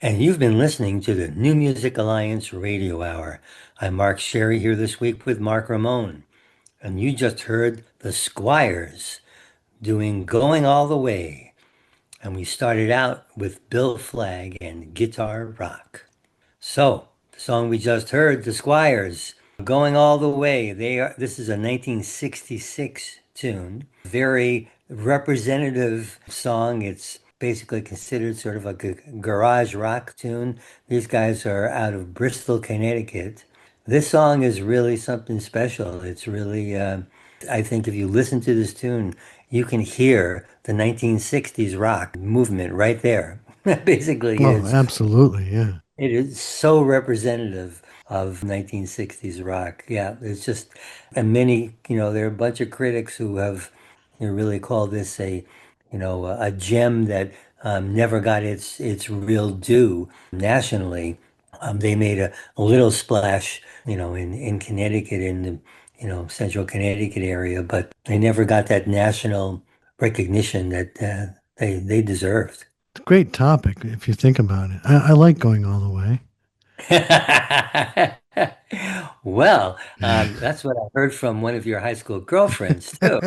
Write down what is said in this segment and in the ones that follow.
And you've been listening to the New Music Alliance Radio Hour. I'm Mark Sherry here this week with Mark Ramone. And you just heard the Squires doing Going All the Way. And we started out with Bill Flagg and Guitar Rock. So, the song we just heard, the Squires, Going All the Way. This is a 1966 tune. Very representative song. It's basically considered sort of like a garage rock tune. These guys are out of Bristol, Connecticut. This song is really something special. It's really, I think if you listen to this tune, you can hear the 1960s rock movement right there. Basically Oh, is. absolutely. Yeah. It is so representative of 1960s rock. Yeah, it's just, and many, there are a bunch of critics who have really called this a gem that never got its real due nationally. They made a little splash, in Connecticut, in the, central Connecticut area, but they never got that national recognition that they deserved. It's a great topic if you think about it. I like going all the way. Well, that's what I heard from one of your high school girlfriends too.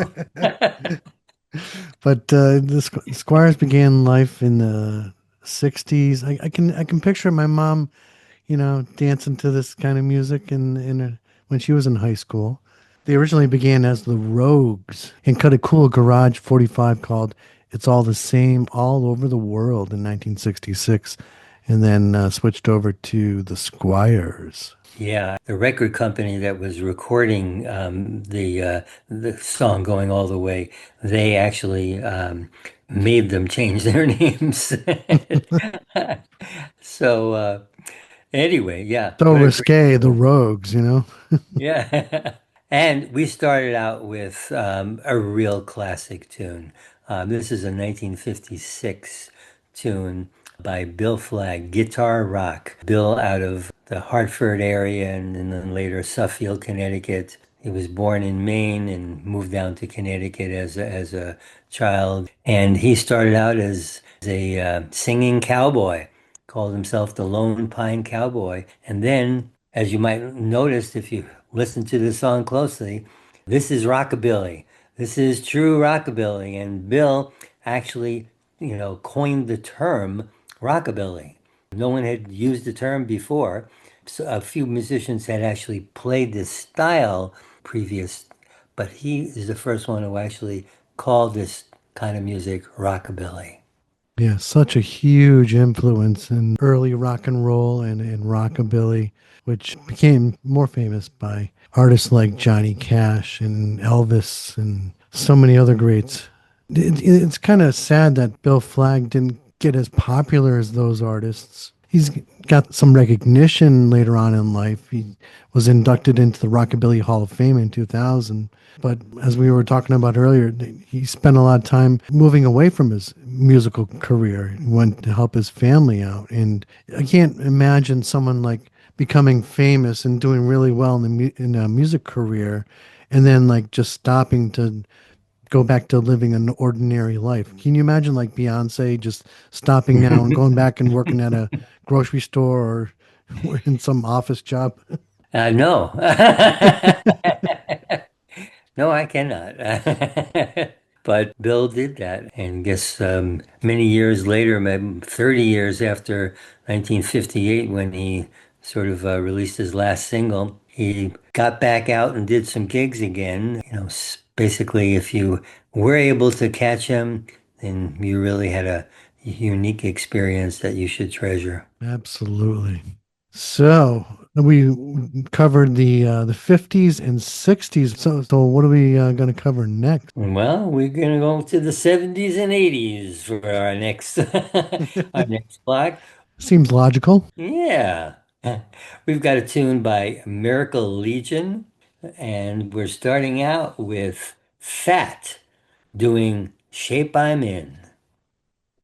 But the Squires began life in the 60s. I can picture my mom, dancing to this kind of music when she was in high school. They originally began as the Rogues and cut a cool garage 45 called It's All the Same All Over the World in 1966, and then switched over to the Squires. Yeah, the record company that was recording the song "Going All the Way," they actually made them change their names. So anyway, yeah, So what a great. risque, the Rogues. Yeah. And we started out with a real classic tune. This is a 1956 tune by Bill Flagg, Guitar Rock. Bill out of the Hartford area and then later Suffield, Connecticut. He was born in Maine and moved down to Connecticut as a child. And he started out as a singing cowboy, called himself the Lone Pine Cowboy. And then, as you might notice if you listen to the song closely, this is rockabilly. This is true rockabilly. And Bill actually, coined the term rockabilly. No one had used the term before. So a few musicians had actually played this style previous, but he is the first one who actually called this kind of music rockabilly. Yeah, such a huge influence in early rock and roll and rockabilly, which became more famous by artists like Johnny Cash and Elvis and so many other greats. It's kind of sad that Bill Flagg didn't get as popular as those artists. He's got some recognition later on in life. He was inducted into the Rockabilly Hall of Fame in 2000. But as we were talking about earlier, he spent a lot of time moving away from his musical career. He went to help his family out. And I can't imagine someone like becoming famous and doing really well in a music career and then like just stopping to go back to living an ordinary life. Can you imagine like Beyonce just stopping now and going back and working at a grocery store or in some office job? No. No, I cannot. But Bill did that. And guess many years later, maybe 30 years after 1958, when he sort of released his last single, he got back out and did some gigs again. Basically, if you were able to catch him, then you really had a unique experience that you should treasure. Absolutely. So we covered the 50s and 60s. So what are we going to cover next? Well, we're gonna go to the 70s and 80s for our next our next block. Seems logical. Yeah. We've got a tune by Miracle Legion, and we're starting out with Fat doing Shape I'm In.